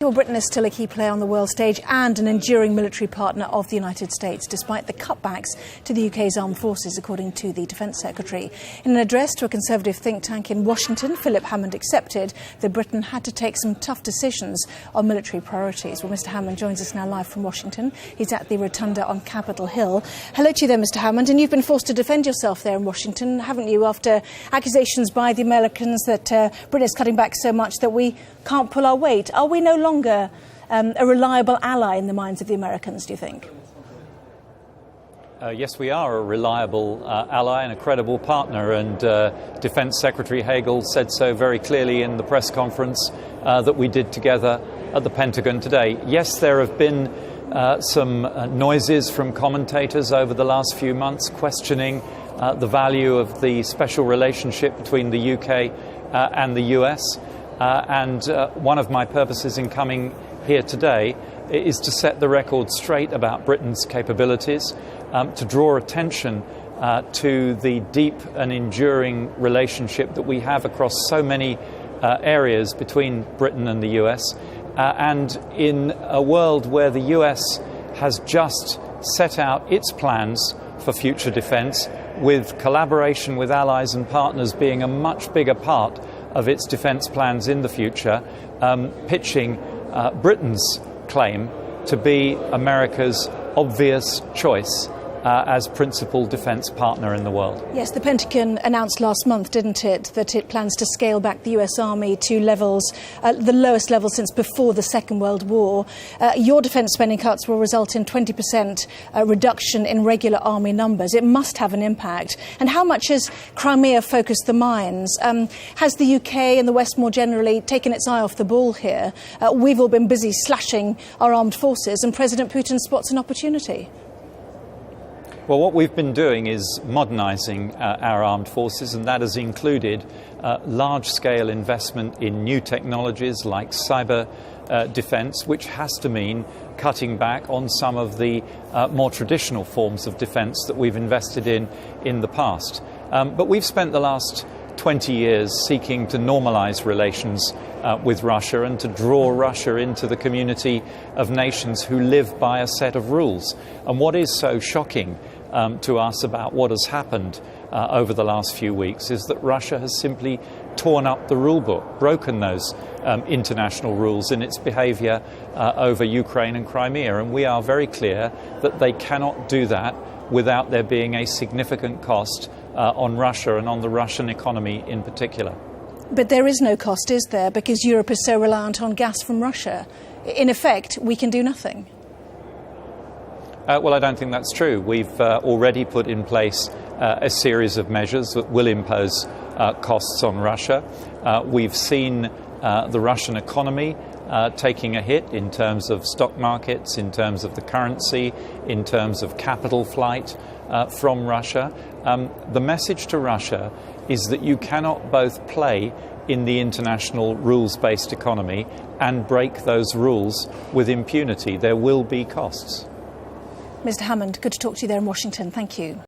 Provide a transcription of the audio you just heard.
Well, Britain is still a key player on the world stage and an enduring military partner of the United States, despite the cutbacks to the UK's armed forces, according to the Defence Secretary. In an address to a Conservative think tank in Washington, Philip Hammond accepted that Britain had to take some tough decisions on military priorities. Well, Mr Hammond joins us now live from Washington. He's at the Rotunda on Capitol Hill. Hello to you there, Mr Hammond. And you've been forced to defend yourself there in Washington, haven't you, after accusations by the Americans that Britain is cutting back so much that we can't pull our weight. Are we no longer a reliable ally in the minds of the Americans, do you think? Yes, we are a reliable ally and a credible partner, and Defence Secretary Hagel said so very clearly in the press conference that we did together at the Pentagon today. Yes, there have been some noises from commentators over the last few months questioning the value of the special relationship between the UK and the US. And one of my purposes in coming here today is to set the record straight about Britain's capabilities, to draw attention to the deep and enduring relationship that we have across so many areas between Britain and the US. And in a world where the US has just set out its plans for future defence, with collaboration with allies and partners being a much bigger part of its defence plans in the future, pitching Britain's claim to be America's obvious choice as principal defence partner in the world. Yes, the Pentagon announced last month, didn't it, that it plans to scale back the US Army to levels, the lowest level since before the Second World War. Your defence spending cuts will result in 20% reduction in regular army numbers. It must have an impact. And how much has Crimea focused the minds? Has the UK and the West more generally taken its eye off the ball here? We've all been busy slashing our armed forces, and President Putin spots an opportunity. Well, what we've been doing is modernising our armed forces, and that has included large-scale investment in new technologies like cyber defence, which has to mean cutting back on some of the more traditional forms of defence that we've invested in the past. But we've spent the last 20 years seeking to normalise relations with Russia and to draw Russia into the community of nations who live by a set of rules. And what is so shocking to us about what has happened over the last few weeks is that Russia has simply torn up the rule book, broken those international rules in its behaviour over Ukraine and Crimea. And we are very clear that they cannot do that without there being a significant cost on Russia and on the Russian economy in particular. But there is no cost, is there, because Europe is so reliant on gas from Russia? In effect, we can do nothing. Well, I don't think that's true. We've already put in place a series of measures that will impose costs on Russia. We've seen the Russian economy taking a hit in terms of stock markets, in terms of the currency, in terms of capital flight from Russia. The message to Russia is that you cannot both play in the international rules-based economy and break those rules with impunity. There will be costs. Mr Hammond, good to talk to you there in Washington. Thank you.